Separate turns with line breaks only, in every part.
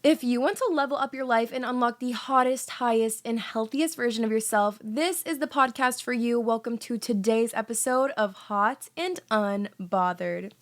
If you want to level up your life and unlock the hottest, highest, and healthiest version of yourself, this is the podcast for you. Welcome to today's episode of Hot and Unbothered.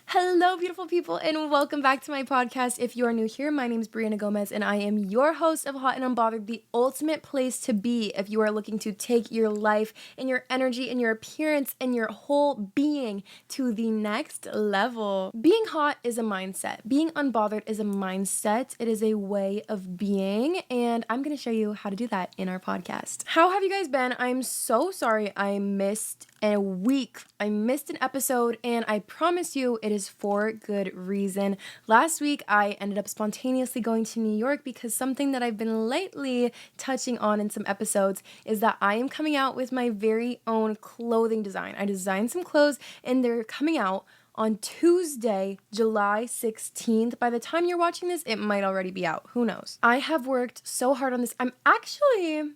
Hello, beautiful people, and welcome back to my podcast. If you are new here, my name is Brianna Gomez, and I am your host of Hot and Unbothered, the ultimate place to be if you are looking to take your life and your energy and your appearance and your whole being to the next level. Being hot is a mindset. Being unbothered is a mindset. It is a way of being, and I'm going to show you how to do that in our podcast. How have you guys been? I'm so sorry I missed a week. I missed an episode, and I promise you it is for good reason. Last week, I ended up spontaneously going to New York because something that I've been lately touching on in some episodes is that I am coming out with my very own clothing design. I designed some clothes, and they're coming out on Tuesday, July 16th. By the time you're watching this, it might already be out. Who knows? I have worked so hard on this. I'm actually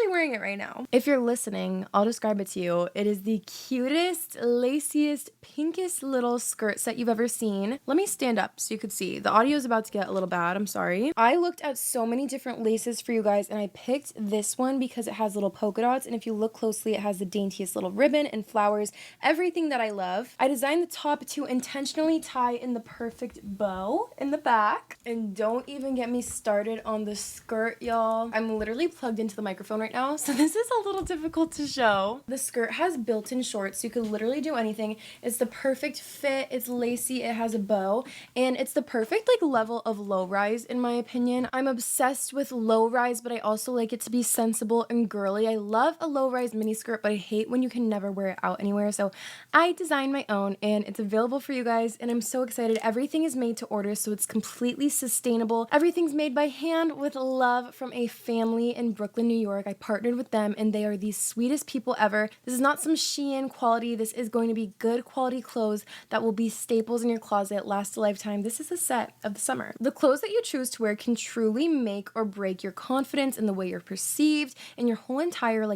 wearing it right now. If you're listening, I'll describe it to you. It is the cutest, laciest, pinkest little skirt set you've ever seen. Let me stand up so you could see. The audio is about to get a little bad. I'm sorry. I looked at so many different laces for you guys, and I picked this one because it has little polka dots, and if you look closely, it has the daintiest little ribbon and flowers, everything that I love. I designed the top to intentionally tie in the perfect bow in the back. And don't even get me started on the skirt, y'all. I'm literally plugged into the microphone right now, so this is a little difficult to show. The skirt has built-in shorts, so you could literally do anything. It's the perfect fit, it's lacy, it has a bow, and it's the perfect level of low-rise in my opinion. I'm obsessed with low-rise, but I also like it to be sensible and girly. I love a low-rise mini skirt, but I hate when you can never wear it out anywhere, so I designed my own, and it's available for you guys, and I'm so excited. Everything is made to order, so it's completely sustainable. Everything's made by hand with love from a family in Brooklyn, New York. I partnered with them, and they are the sweetest people ever. This is not some Shein quality. This is going to be good quality clothes that will be staples in your closet, last a lifetime. This is a set of the summer. The clothes that you choose to wear can truly make or break your confidence in the way you're perceived and your whole entire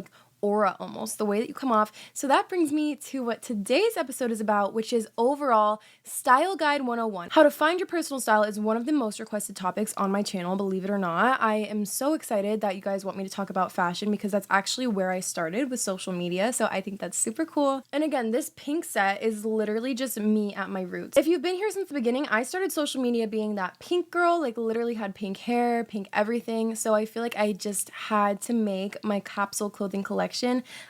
aura, almost the way that you come off. So that brings me to what today's episode is about, which is overall Style Guide 101. How to find your personal style is one of the most requested topics on my channel, believe it or not. I am so excited that you guys want me to talk about fashion because that's actually where I started with social media, so I think that's super cool. And again, this pink set is literally just me at my roots. If you've been here since the beginning, I started social media being that pink girl, literally had pink hair, pink everything, so I feel like I just had to make my capsule clothing collection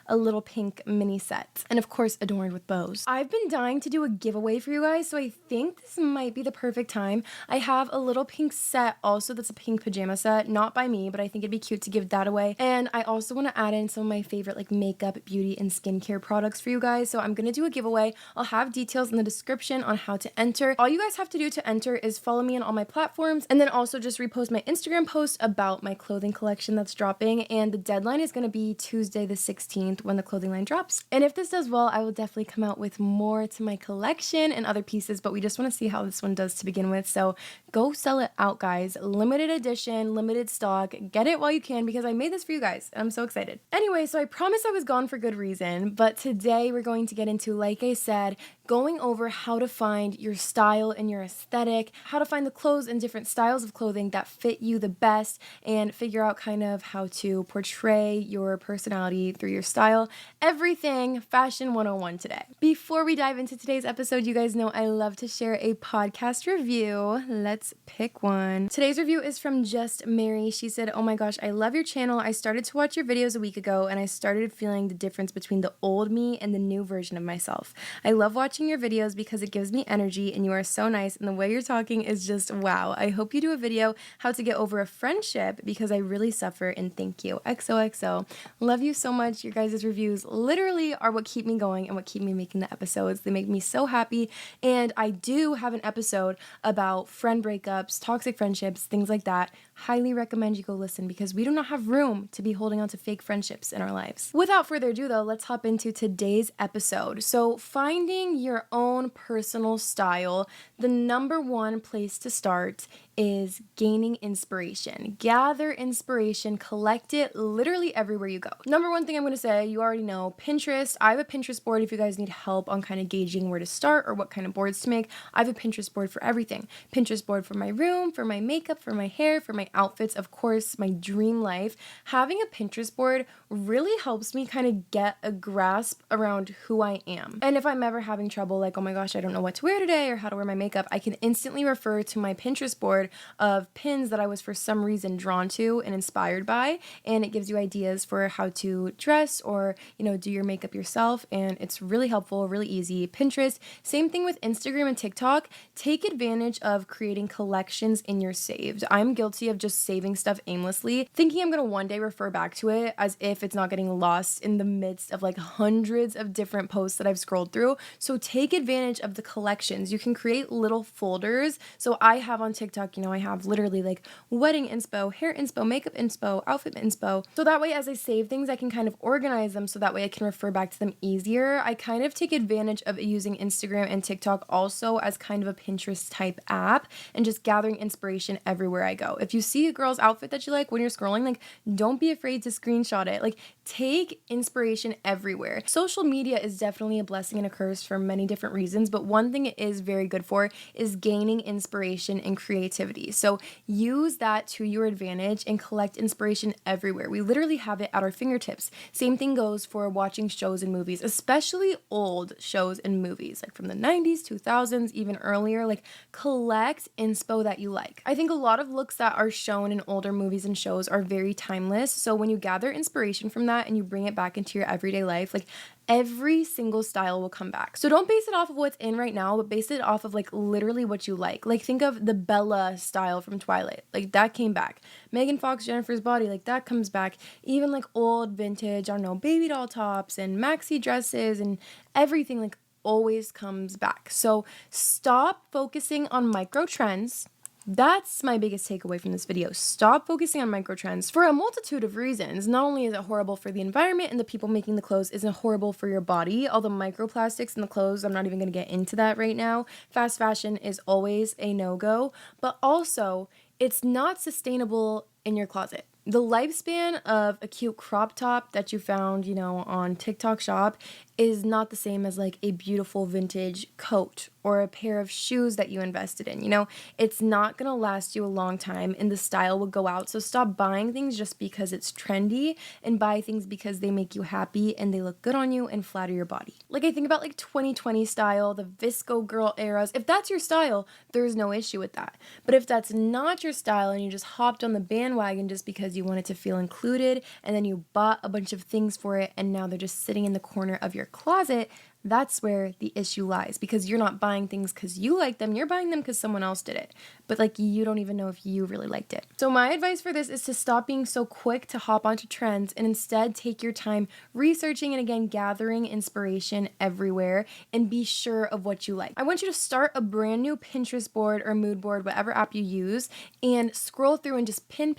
a little pink mini set, and of course adorned with bows. I've been dying to do a giveaway for you guys, so I think this might be the perfect time. I have a little pink set also that's a pink pajama set, not by me, but I think it'd be cute to give that away. And I also want to add in some of my favorite makeup, beauty, and skincare products for you guys, so I'm gonna do a giveaway. I'll have details in the description on how to enter. All you guys have to do to enter is follow me on all my platforms, and then also just repost my Instagram post about my clothing collection that's dropping, and the deadline is gonna be Tuesday the 16th when the clothing line drops. And if this does well, I will definitely come out with more to my collection and other pieces, but we just want to see how this one does to begin with. So go sell it out, guys. Limited edition, limited stock. Get it while you can because I made this for you guys and I'm so excited. Anyway, so I promised I was gone for good reason, but today we're going to get into, like I said, going over how to find your style and your aesthetic, how to find the clothes and different styles of clothing that fit you the best, and figure out kind of how to portray your personality through your style. Everything Fashion 101 today. Before we dive into today's episode, you guys know I love to share a podcast review. Let's pick one. Today's review is from Just Mary. She said, "Oh my gosh, I love your channel. I started to watch your videos a week ago and I started feeling the difference between the old me and the new version of myself. I love watching your videos because it gives me energy and you are so nice and the way you're talking is just wow. I hope you do a video how to get over a friendship because I really suffer and thank you. XOXO. Love you so much. Your guys' reviews literally are what keep me going and what keep me making the episodes. They make me so happy. And I do have an episode about friend breakups, toxic friendships, things like that. Highly recommend you go listen because we do not have room to be holding on to fake friendships in our lives. Without further ado though, let's hop into today's episode. So finding your own personal style, the number one place to start is gaining inspiration. Gather inspiration, collect it literally everywhere you go. Number one thing I'm going to say, you already know, Pinterest. I have a Pinterest board if you guys need help on kind of gauging where to start or what kind of boards to make. I have a Pinterest board for everything. Pinterest board for my room, for my makeup, for my hair, for my outfits, of course, my dream life. Having a Pinterest board really helps me kind of get a grasp around who I am. And if I'm ever having trouble, like, oh my gosh, I don't know what to wear today or how to wear my makeup, I can instantly refer to my Pinterest board of pins that I was for some reason drawn to and inspired by, and it gives you ideas for how to dress or, do your makeup yourself, and it's really helpful, really easy. Pinterest, same thing with Instagram and TikTok. Take advantage of creating collections in your saved. I'm guilty of just saving stuff aimlessly, thinking I'm gonna one day refer back to it as if it's not getting lost in the midst of like hundreds of different posts that I've scrolled through. So take advantage of the collections. You can create little folders. So I have on TikTok, I have literally like wedding inspo, hair inspo, makeup inspo, outfit inspo. So that way, as I save things, I can kind of organize them so that way I can refer back to them easier. I kind of take advantage of using Instagram and TikTok also as kind of a Pinterest type app and just gathering inspiration everywhere I go. If you see a girl's outfit that you like when you're scrolling, like, don't be afraid to screenshot it. Like, take inspiration everywhere. Social media is definitely a blessing and a curse for many different reasons, but one thing it is very good for is gaining inspiration and creativity. So use that to your advantage and collect inspiration everywhere. We literally have it at our fingertips. Same thing goes for watching shows and movies, especially old shows and movies, like from the 90s, 2000s, even earlier. Like, collect inspo that you like. I think a lot of looks that are shown in older movies and shows are very timeless. So when you gather inspiration from that and you bring it back into your everyday life, like, every single style will come back. So don't base it off of what's in right now, but base it off of like literally what you like. Like, think of the Bella style from Twilight. Like, that came back. Megan Fox, Jennifer's Body, like, that comes back. Even like old vintage, I don't know, baby doll tops and maxi dresses and everything, like, always comes back. So stop focusing on micro trends. That's my biggest takeaway from this video. Stop focusing on micro trends for a multitude of reasons. Not only is it horrible for the environment and the people making the clothes, isn't horrible for your body. All the microplastics in the clothes, I'm not even going to get into that right now. Fast fashion is always a no-go, but also it's not sustainable in your closet. The lifespan of a cute crop top that you found, on TikTok Shop is not the same as like a beautiful vintage coat or a pair of shoes that you invested in. It's not going to last you a long time and the style will go out. So stop buying things just because it's trendy and buy things because they make you happy and they look good on you and flatter your body. Like, I think about like 2020 style, the Visco girl eras. If that's your style, there's no issue with that. But if that's not your style and you just hopped on the bandwagon just because you wanted to feel included and then you bought a bunch of things for it and now they're just sitting in the corner of your closet, that's where the issue lies, because you're not buying things because you like them, you're buying them because someone else did it, but like, you don't even know if you really liked it. So my advice for this is to stop being so quick to hop onto trends and instead take your time researching and again gathering inspiration everywhere and be sure of what you like. I want you to start a brand new Pinterest board or mood board, whatever app you use, and scroll through and just pin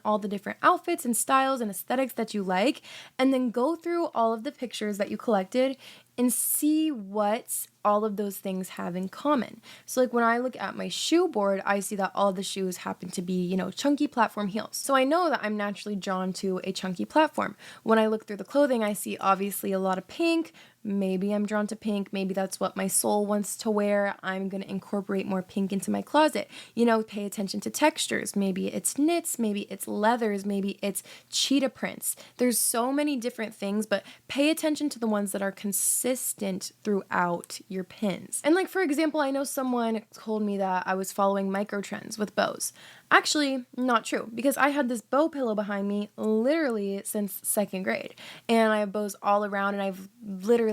all the different outfits and styles and aesthetics that you like, and then go through all of the pictures that you collected and see what all of those things have in common. So like, when I look at my shoe board, I see that all of the shoes happen to be, chunky platform heels. So I know that I'm naturally drawn to a chunky platform. When I look through the clothing, I see obviously a lot of pink. Maybe I'm drawn to pink. Maybe that's what my soul wants to wear. I'm going to incorporate more pink into my closet. Pay attention to textures. Maybe it's knits, maybe it's leathers, maybe it's cheetah prints. There's so many different things, but pay attention to the ones that are consistent throughout your pins. And like, for example, I know someone told me that I was following micro trends with bows. Actually, not true, because I had this bow pillow behind me literally since second grade, and I have bows all around, and I've literally,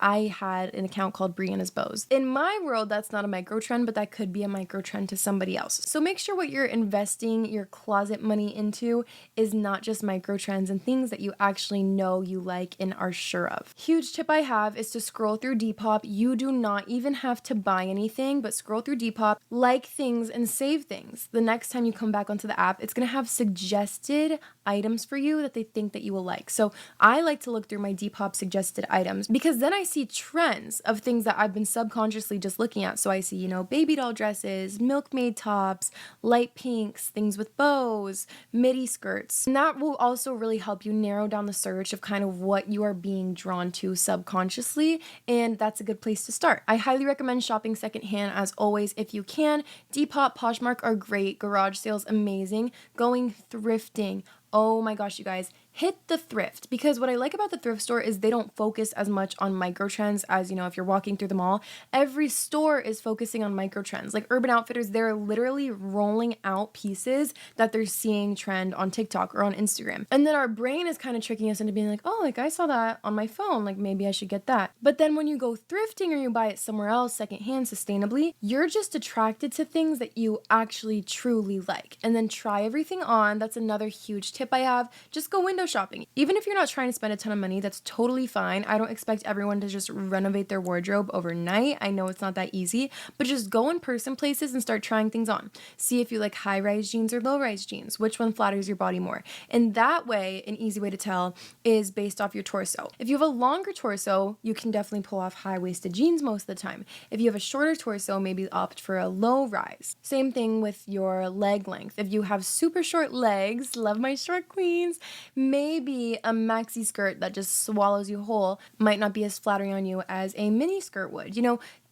I had an account called Brianna's Bows. In my world, that's not a micro trend, but that could be a micro trend to somebody else. So make sure what you're investing your closet money into is not just micro trends and things that you actually know you like and are sure of. Huge tip I have is to scroll through Depop. You do not even have to buy anything, but scroll through Depop, like things and save things. The next time you come back onto the app, it's going to have suggested items for you that they think that you will like. So I like to look through my Depop suggested items because then I see trends of things that I've been subconsciously just looking at. So I see, baby doll dresses, milkmaid tops, light pinks, things with bows, midi skirts. And that will also really help you narrow down the search of kind of what you are being drawn to subconsciously. And that's a good place to start. I highly recommend shopping secondhand as always if you can. Depop, Poshmark are great. Garage sales, amazing. Going thrifting. Oh my gosh, you guys, hit the thrift, because what I like about the thrift store is they don't focus as much on micro trends as, if you're walking through the mall. Every store is focusing on micro trends. Like Urban Outfitters, they're literally rolling out pieces that they're seeing trend on TikTok or on Instagram. And then our brain is kind of tricking us into being like, oh, like I saw that on my phone, like maybe I should get that. But then when you go thrifting or you buy it somewhere else, secondhand, sustainably, you're just attracted to things that you actually truly like. And then try everything on. That's another huge tip I have. Just go window shopping. Even if you're not trying to spend a ton of money, that's totally fine. I don't expect everyone to just renovate their wardrobe overnight. I know it's not that easy, but just go in person places and start trying things on. See if you like high-rise jeans or low-rise jeans, which one flatters your body more. And that way, an easy way to tell is based off your torso. If you have a longer torso, you can definitely pull off high-waisted jeans most of the time. If you have a shorter torso, maybe opt for a low-rise. Same thing with your leg length. If you have super short legs, love my short queens, maybe a maxi skirt that just swallows you whole might not be as flattering on you as a mini skirt would.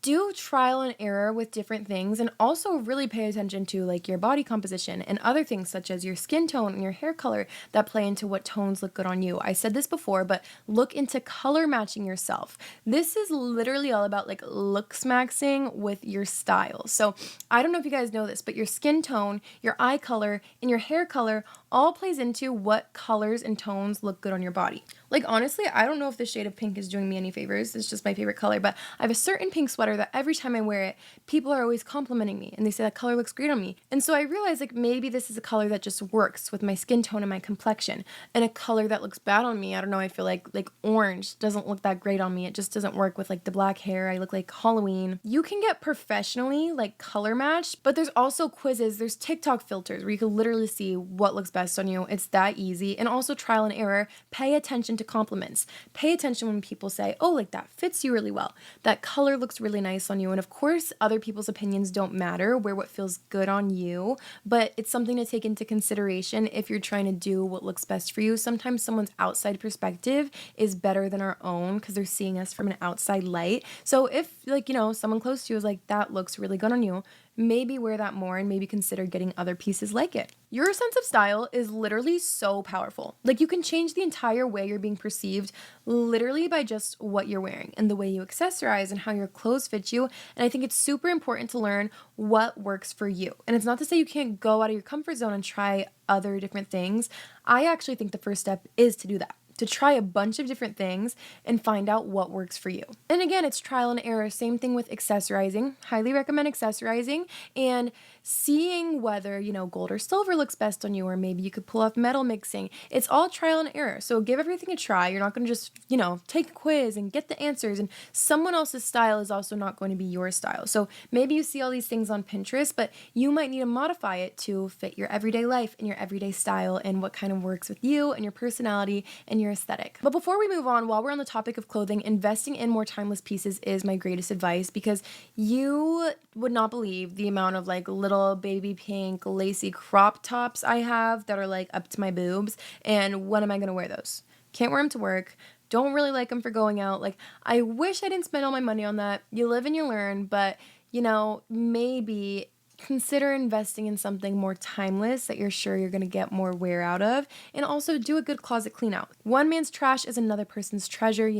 Do trial and error with different things, and also really pay attention to like your body composition and other things such as your skin tone and your hair color that play into what tones look good on you. I said this before, but look into color matching yourself. This is literally all about like looks maxing with your style. So I don't know if you guys know this, but your skin tone, your eye color, and your hair color all plays into what colors and tones look good on your body. Like honestly, I don't know if the shade of pink is doing me any favors. It's just my favorite color, but I have a certain pink sweater that every time I wear it, people are always complimenting me and they say that color looks great on me. And so I realized like maybe this is a color that just works with my skin tone and my complexion. And a color that looks bad on me, I don't know, I feel like orange doesn't look that great on me. It just doesn't work with like the black hair. I look like Halloween. You can get professionally like color matched, but there's also quizzes, there's TikTok filters where you can literally see what looks best on you. It's that easy. And also trial and error. Pay attention to compliments. Pay attention when people say, oh, like that fits you really well. That color looks really nice on you. And of course, other people's opinions don't matter. Wear what feels good on you, but it's something to take into consideration if you're trying to do what looks best for you. Sometimes someone's outside perspective is better than our own because they're seeing us from an outside light. So if someone close to you is like, that looks really good on you, maybe wear that more and maybe consider getting other pieces like it. Your sense of style is literally so powerful. Like you can change the entire way you're being perceived literally by just what you're wearing and the way you accessorize and how your clothes fit you. And I think it's super important to learn what works for you. And it's not to say you can't go out of your comfort zone and try other different things. I actually think the first step is to do that. To try a bunch of different things and find out what works for you. And again, it's trial and error. Same thing with accessorizing. Highly recommend accessorizing and seeing whether, gold or silver looks best on you, or maybe you could pull off metal mixing. It's all trial and error. So give everything a try. You're not going to just, take a quiz and get the answers. And someone else's style is also not going to be your style. So maybe you see all these things on Pinterest, but you might need to modify it to fit your everyday life and your everyday style and what kind of works with you and your personality and your aesthetic. But before we move on, while we're on the topic of clothing, investing in more timeless pieces is my greatest advice, because you would not believe the amount of like little baby pink lacy crop tops I have that are like up to my boobs. And when am I going to wear those? Can't wear them to work. Don't really like them for going out. Like, I wish I didn't spend all my money on that. You live and you learn, but maybe consider investing in something more timeless that you're sure you're going to get more wear out of, and also do a good closet clean out. One man's trash is another person's treasure.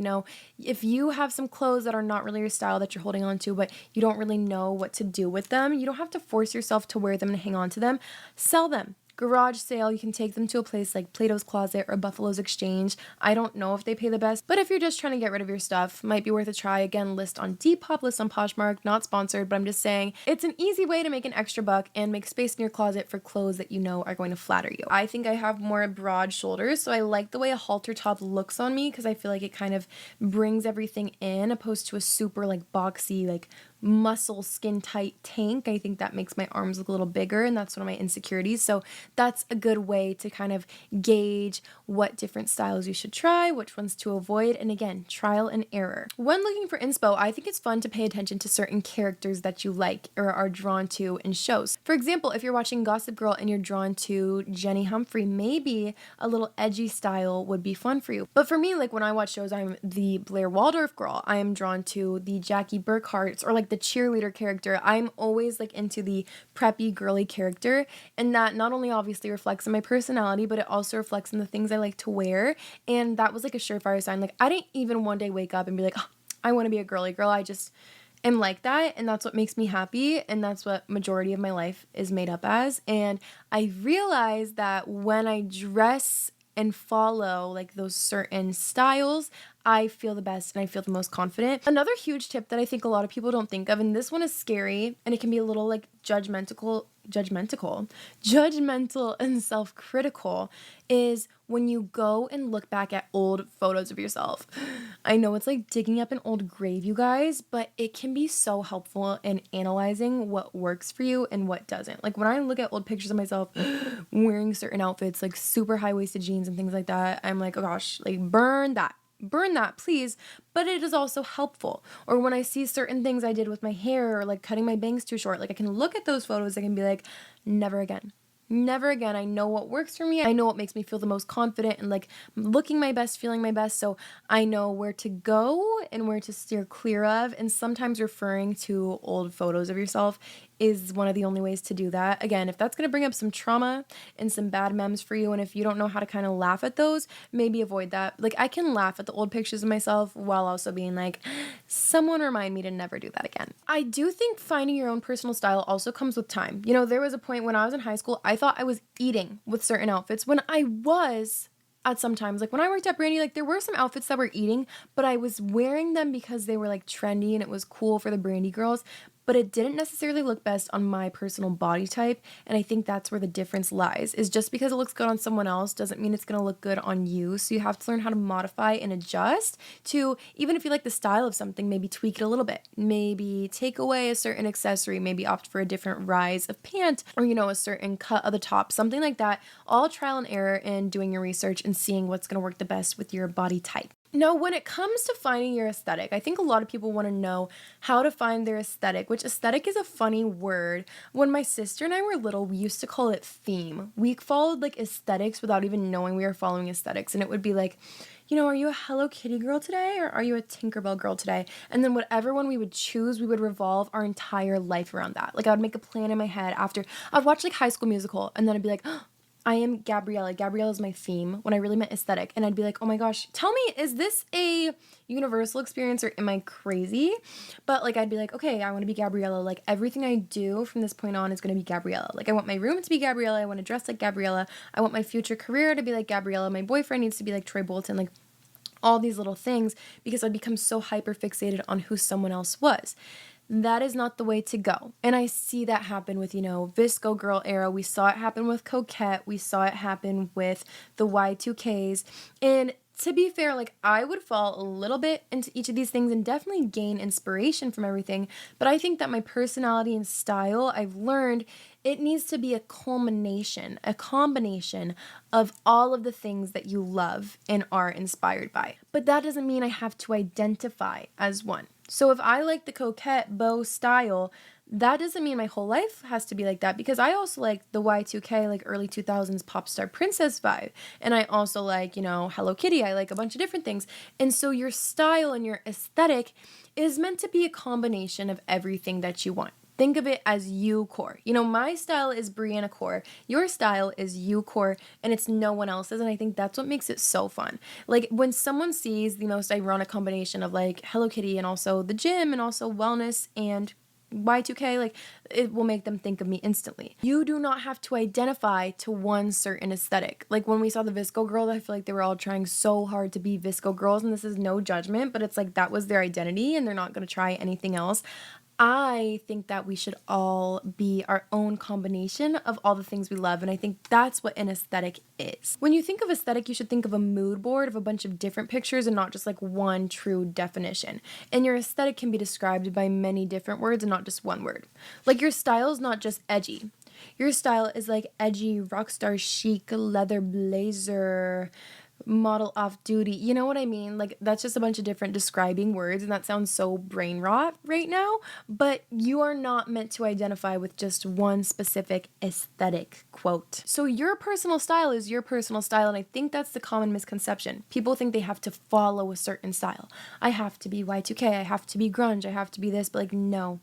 If you have some clothes that are not really your style that you're holding on to, but you don't really know what to do with them, you don't have to force yourself to wear them and hang on to them. Sell them. Garage sale, you can take them to a place like Plato's Closet or Buffalo's Exchange. I don't know if they pay the best, but if you're just trying to get rid of your stuff, might be worth a try. Again, list on Depop, list on Poshmark, not sponsored, but I'm just saying it's an easy way to make an extra buck and make space in your closet for clothes that you know are going to flatter you. I think I have more broad shoulders, so I like the way a halter top looks on me because I feel like it kind of brings everything in, opposed to a super like boxy, like muscle skin tight tank. I think that makes my arms look a little bigger, and that's one of my insecurities. So that's a good way to kind of gauge what different styles you should try, which ones to avoid, and again, trial and error. When looking for inspo, I think it's fun to pay attention to certain characters that you like or are drawn to in shows. For example, if you're watching Gossip Girl and you're drawn to Jenny Humphrey, maybe a little edgy style would be fun for you. But for me, like when I watch shows, I'm the Blair Waldorf girl. I am drawn to the Jackie Burkharts or like the cheerleader character. I'm always like into the preppy girly character, and that not only obviously reflects in my personality, but it also reflects in the things I like to wear. And that was like a surefire sign. Like I didn't even one day wake up and be like, oh, I want to be a girly girl. I just am like that, and that's what makes me happy, and that's what majority of my life is made up as. And I realized that when I dress and follow like those certain styles, I feel the best and I feel the most confident. Another huge tip that I think a lot of people don't think of, and this one is scary and it can be a little like judgmental and self-critical, is when you go and look back at old photos of yourself. I know it's like digging up an old grave, you guys, but it can be so helpful in analyzing what works for you and what doesn't. Like when I look at old pictures of myself wearing certain outfits, like super high-waisted jeans and things like that, I'm like, oh gosh, like burn that, please. But it is also helpful. Or when I see certain things I did with my hair or like cutting my bangs too short, like I can look at those photos, I can be like, never again. Never again. I know what works for me. I know what makes me feel the most confident and like looking my best, feeling my best. So I know where to go and where to steer clear of. And sometimes referring to old photos of yourself is one of the only ways to do that. Again, if that's going to bring up some trauma and some bad memes for you, and if you don't know how to kind of laugh at those, maybe avoid that. Like I can laugh at the old pictures of myself while also being like, someone remind me to never do that again. I do think finding your own personal style also comes with time. You know, there was a point when I was in high school, I thought I was eating with certain outfits when I was at sometimes. Like when I worked at Bri-day, like there were some outfits that were eating, but I was wearing them because they were like trendy and it was cool for the Bri-day girls, but it didn't necessarily look best on my personal body type. And I think that's where the difference lies, is just because it looks good on someone else doesn't mean it's going to look good on you. So you have to learn how to modify and adjust to, even if you like the style of something, maybe tweak it a little bit, maybe take away a certain accessory, maybe opt for a different rise of pant, or, you know, a certain cut of the top, something like that. All trial and error in doing your research and seeing what's going to work the best with your body type. Now, when it comes to finding your aesthetic, I think a lot of people want to know how to find their aesthetic, which aesthetic is a funny word. When my sister and I were little, we used to call it theme. We followed like aesthetics without even knowing we were following aesthetics. And it would be like, you know, are you a Hello Kitty girl today or are you a Tinkerbell girl today? And then whatever one we would choose, we would revolve our entire life around that. Like I would make a plan in my head after I'd watch like High School Musical, and then I'd be like, oh, I am Gabriella. Gabriella is my theme, when I really meant aesthetic. And I'd be like, oh my gosh, tell me, is this a universal experience or am I crazy? But like, I'd be like, okay, I want to be Gabriella. Like everything I do from this point on is going to be Gabriella. Like I want my room to be Gabriella. I want to dress like Gabriella. I want my future career to be like Gabriella. My boyfriend needs to be like Troy Bolton. Like all these little things, because I'd become so hyper fixated on who someone else was. That is not the way to go. And I see that happen with, you know, Visco Girl era. We saw it happen with Coquette. We saw it happen with the Y2Ks. And to be fair, like I would fall a little bit into each of these things and definitely gain inspiration from everything. But I think that my personality and style, I've learned it needs to be a combination of all of the things that you love and are inspired by. But that doesn't mean I have to identify as one. So if I like the coquette bow style, that doesn't mean my whole life has to be like that, because I also like the Y2K, like early 2000s pop star princess vibe. And I also like, you know, Hello Kitty. I like a bunch of different things. And so your style and your aesthetic is meant to be a combination of everything that you want. Think of it as you core. You know, my style is Brianna core. Your style is you core, and it's no one else's. And I think that's what makes it so fun. Like when someone sees the most ironic combination of like Hello Kitty and also the gym and also wellness and Y2K, like it will make them think of me instantly. You do not have to identify to one certain aesthetic. Like when we saw the Visco girls, I feel like they were all trying so hard to be Visco girls, and this is no judgment, but it's like that was their identity and they're not going to try anything else. I think that we should all be our own combination of all the things we love. And I think that's what an aesthetic is. When you think of aesthetic, you should think of a mood board of a bunch of different pictures and not just like one true definition. And your aesthetic can be described by many different words and not just one word. Like your style is not just edgy. Your style is like edgy, rockstar chic, leather blazer, model off duty. You know what I mean? Like that's just a bunch of different describing words and that sounds so brain rot right now, but you are not meant to identify with just one specific aesthetic, quote. So your personal style is your personal style, and I think that's the common misconception. People think they have to follow a certain style. I have to be Y2K, I have to be grunge, I have to be this, but like no.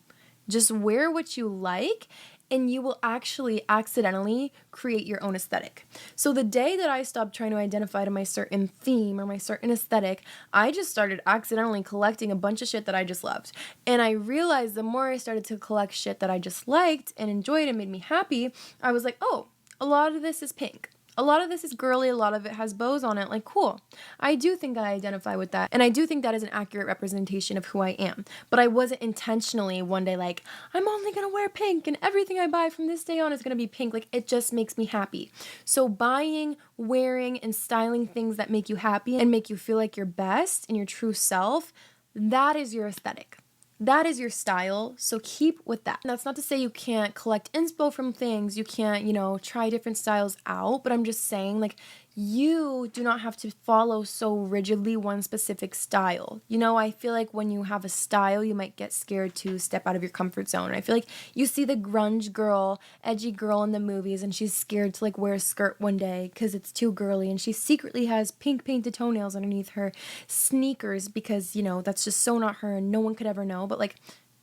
Just wear what you like and you will actually accidentally create your own aesthetic. So the day that I stopped trying to identify to my certain theme or my certain aesthetic, I just started accidentally collecting a bunch of shit that I just loved. And I realized the more I started to collect shit that I just liked and enjoyed and made me happy, I was like, oh, a lot of this is pink. A lot of this is girly, a lot of it has bows on it, like cool. I do think I identify with that, and I do think that is an accurate representation of who I am. But I wasn't intentionally one day like, I'm only gonna wear pink and everything I buy from this day on is gonna be pink. Like it just makes me happy. So buying, wearing, and styling things that make you happy and make you feel like your best and your true self, that is your aesthetic. That is your style, so keep with that. And that's not to say you can't collect inspo from things, you can't, try different styles out, but I'm just saying, like, you do not have to follow so rigidly one specific style. I feel like when you have a style, you might get scared to step out of your comfort zone. And I feel like you see the grunge girl, edgy girl in the movies, and she's scared to like wear a skirt one day because it's too girly, and she secretly has pink painted toenails underneath her sneakers because, that's just so not her and no one could ever know. But like,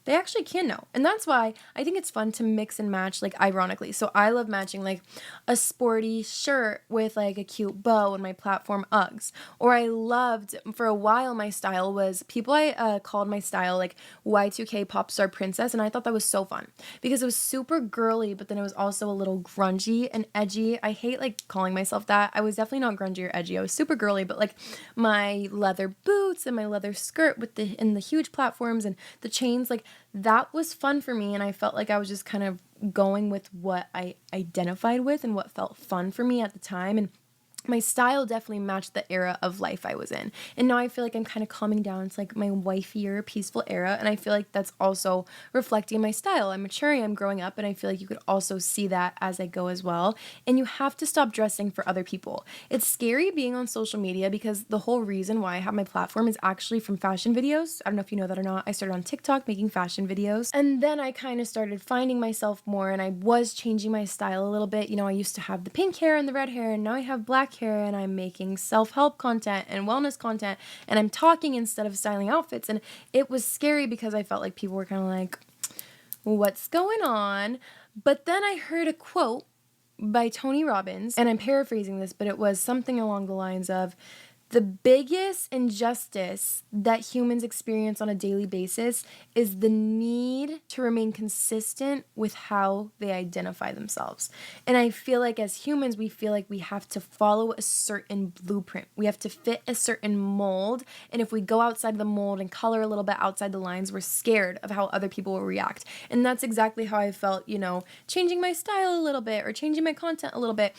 they actually can know. And that's why I think it's fun to mix and match, like, ironically. So I love matching, like, a sporty shirt with, like, a cute bow and my platform Uggs. Or I loved, for a while, my style was, I called my style, like, Y2K pop star princess. And I thought that was so fun. Because it was super girly, but then it was also a little grungy and edgy. I hate, like, calling myself that. I was definitely not grungy or edgy. I was super girly, but, like, my leather boots and my leather skirt with the huge platforms and the chains, like, that was fun for me, and I felt like I was just kind of going with what I identified with and what felt fun for me at the time. And my style definitely matched the era of life I was in. And now I feel like I'm kind of calming down. It's like my wifeier, peaceful era. And I feel like that's also reflecting my style. I'm maturing, I'm growing up, and I feel like you could also see that as I go as well. And you have to stop dressing for other people. It's scary being on social media because the whole reason why I have my platform is actually from fashion videos. I don't know if you know that or not. I started on TikTok making fashion videos. And then I kind of started finding myself more, and I was changing my style a little bit. I used to have the pink hair and the red hair, and now I have black hair, and I'm making self-help content and wellness content, and I'm talking instead of styling outfits. And it was scary because I felt like people were kind of like, what's going on? But then I heard a quote by Tony Robbins, and I'm paraphrasing this, but it was something along the lines of, the biggest injustice that humans experience on a daily basis is the need to remain consistent with how they identify themselves. And I feel like as humans, we feel like we have to follow a certain blueprint. We have to fit a certain mold. And if we go outside of the mold and color a little bit outside the lines, we're scared of how other people will react. And that's exactly how I felt, changing my style a little bit or changing my content a little bit,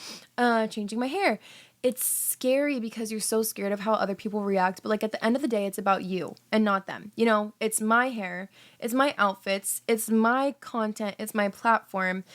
changing my hair. It's scary because you're so scared of how other people react. But like at the end of the day, it's about you and not them. It's my hair, it's my outfits, it's my content, it's my platform.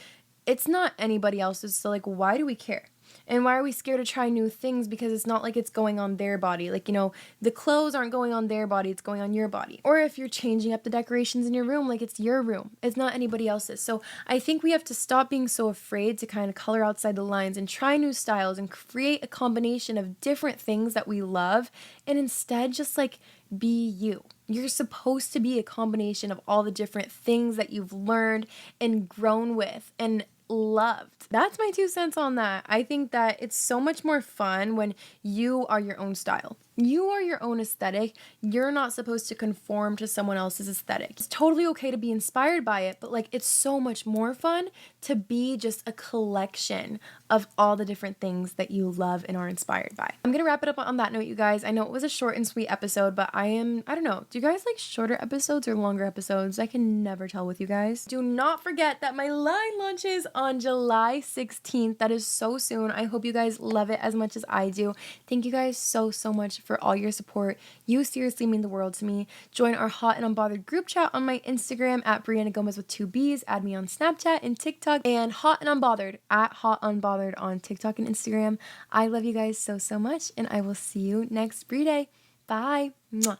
It's not anybody else's. So like, why do we care? And why are we scared to try new things? Because it's not like it's going on their body. Like, the clothes aren't going on their body, it's going on your body. Or if you're changing up the decorations in your room, like it's your room. It's not anybody else's. So I think we have to stop being so afraid to kind of color outside the lines and try new styles and create a combination of different things that we love, and instead just like be you. You're supposed to be a combination of all the different things that you've learned and grown with and loved. That's my 2 cents on that. I think that it's so much more fun when you are your own style. You are your own aesthetic. You're not supposed to conform to someone else's aesthetic. It's totally okay to be inspired by it, but like it's so much more fun to be just a collection of all the different things that you love and are inspired by. I'm gonna wrap it up on that note, you guys. I know it was a short and sweet episode, but I don't know. Do you guys like shorter episodes or longer episodes? I can never tell with you guys. Do not forget that my line launches on July 16th. That is so soon. I hope you guys love it as much as I do. Thank you guys so much for all your support. You seriously mean the world to me. Join our Hot and Unbothered group chat on my Instagram at Brianna Gomez with 2 B's. Add me on Snapchat and TikTok, and Hot and Unbothered at Hot Unbothered on TikTok and Instagram. I love you guys so much, and I will see you next Bri-day. Bye. Mwah.